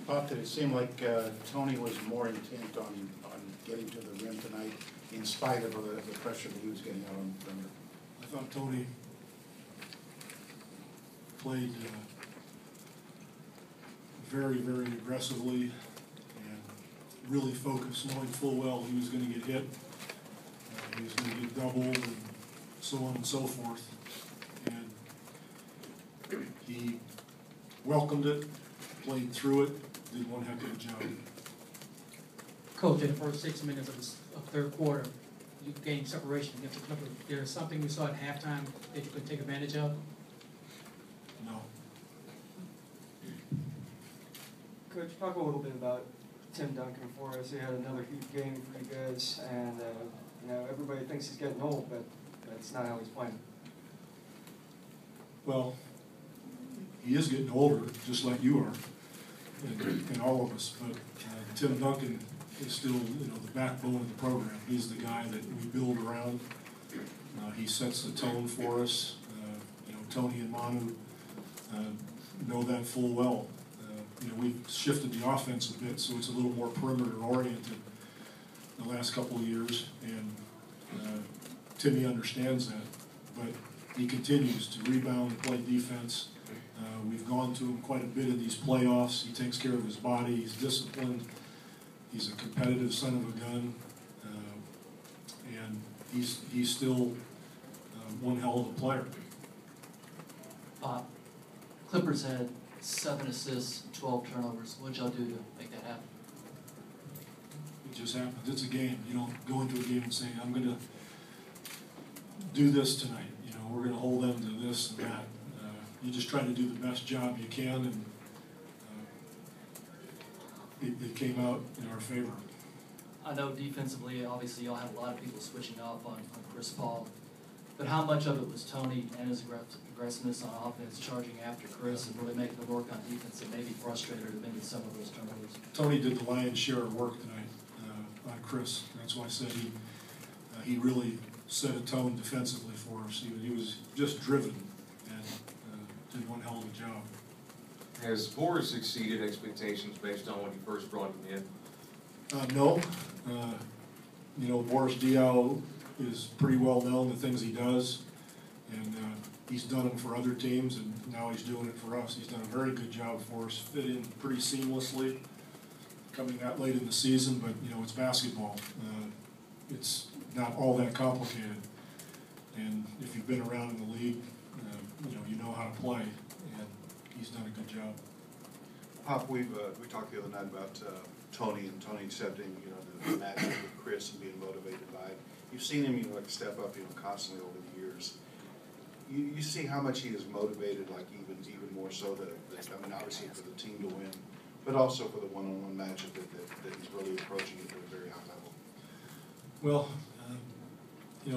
thought that it seemed like Tony was more intent on getting to the rim tonight in spite of the pressure that he was getting out on the perimeter. I thought Tony played very, very aggressively and really focused, knowing full well he was going to get hit, he was going to get doubled, and so on and so forth. And he welcomed it, played through it, did one heck of a job. Coach, in the first 6 minutes of the third quarter, you gained separation against the Clippers. There is something you saw at halftime that you could take advantage of? No. Coach, talk a little bit about Tim Duncan for us. He had another huge game for you guys, and you know, everybody thinks he's getting old, but that's not how he's playing. Well, he is getting older, just like you are, and all of us. But Tim Duncan is still, the backbone of the program. He's the guy that we build around. He sets the tone for us. Tony and Manu know that full well. We've shifted the offense a bit, so it's a little more perimeter oriented the last couple of years, and Timmy understands that. But he continues to rebound and play defense. We've gone to him quite a bit in these playoffs. He takes care of his body. He's disciplined. He's a competitive son of a gun, and he's still one hell of a player. Clippers had 7 assists, 12 turnovers. What'd y'all do to make that happen? It just happens. It's a game. You don't go into a game and say, I'm going to do this tonight. We're going to hold them to this and that. You just try to do the best job you can, and it came out in our favor. I know defensively, obviously, y'all had a lot of people switching off on Chris Paul. But how much of it was Tony and his aggressiveness on offense, charging after Chris and really making the work on defense that maybe frustrated him into some of those turnovers? Tony did the lion's share of work tonight on Chris. That's why I said he really set a tone defensively for us. He was just driven and did one hell of a job. Has Boris exceeded expectations based on when you first brought him in? No. Boris Diaw is pretty well known, the things he does, and he's done them for other teams, and now he's doing it for us. He's done a very good job for us, fit in pretty seamlessly, coming that late in the season, but it's basketball. It's not all that complicated, and if you've been around in the league, you know how to play, and he's done a good job. Pop, we talked the other night about Tony accepting the match with Chris and being motivated by it. You've seen him step up constantly over the years. You see how much he is motivated, even more so that obviously for the team to win, but also for the one-on-one matchup that he's really approaching it at a very high level. Well,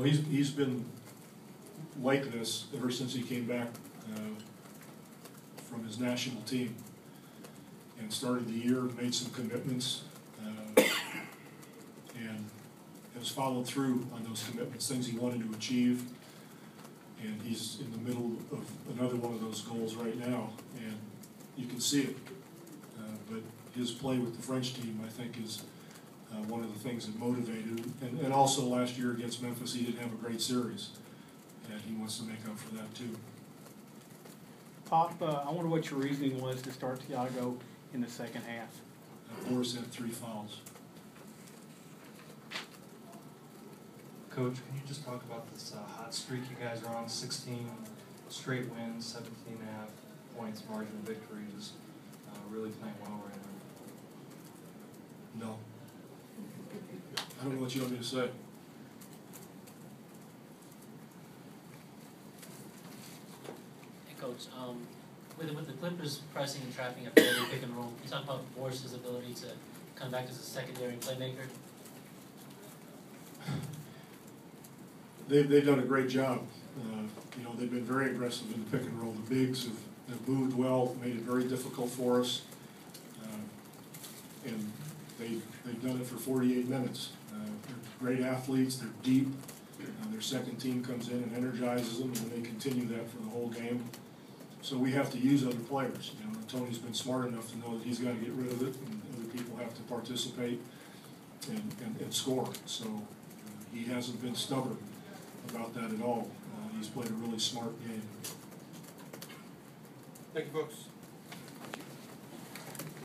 he's been like this ever since he came back from his national team and started the year, made some commitments, and has followed through on those commitments, things he wanted to achieve, and he's in the middle of another one of those goals right now, and you can see it. But his play with the French team, I think, is one of the things that motivated him. And also last year against Memphis, he didn't have a great series, and he wants to make up for that too. Pop, I wonder what your reasoning was to start Thiago in the second half. Boris had 3 fouls. Coach, can you just talk about this hot streak you guys are on? 16 straight wins, 17.5 points margin of victory. Just really playing well right now. No. I don't know what you want me to say. Hey, Coach. With the Clippers pressing and trapping at the pick and roll, can you talk about Boris' ability to come back as a secondary playmaker? They've done a great job. They've been very aggressive in the pick and roll. The bigs have moved well, made it very difficult for us, and they've done it for 48 minutes. They're great athletes. They're deep. Their second team comes in and energizes them, and they continue that for the whole game. So we have to use other players, you know, and Tony's been smart enough to know that he's gotta get rid of it, and other people have to participate and score. So he hasn't been stubborn about that at all. He's played a really smart game. Thank you, folks.